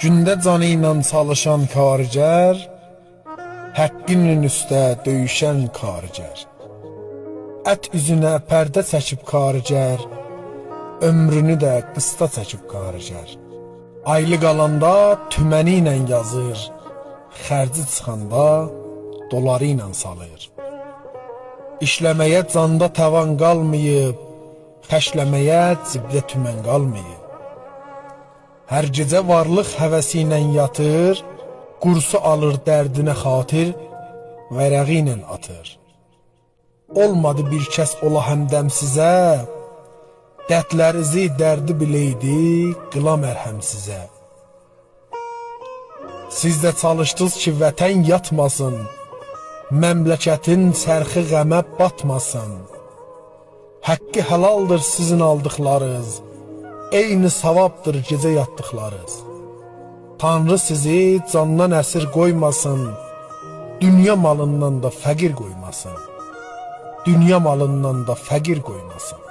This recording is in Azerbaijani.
Gündə canı ilə çalışan karigər, həqqinin üstə döyüşən karigər. Ət üzünə pərdə çəkib karigər, ömrünü də qısta çəkib karigər. Aylı qalanda tüməni ilə yazır, xərci çıxanda doları ilə salır. İşləməyə canda tavan qalmayıb, xəşləməyə cibdə tümən qalmayıb. Hər gecə varlıq həvəsi ilə yatır, qursu alır dərdinə xatir, vərəqi ilə atır. Olmadı bir kəs ola həmdəm sizə, dərdlərinizi dərdi biləydi, qıla mərhəm sizə. Siz də çalışdınız ki, vətən yatmasın, məmləkətin sərxi qəmə batmasın. Haqqı həlaldır sizin aldıqlarınız, eyni savabdır gecə yatdıqlarınız. Tanrı sizi candan əsir qoymasın, dünya malından da fəqir qoymasın. Dünya malından da fəqir qoymasın.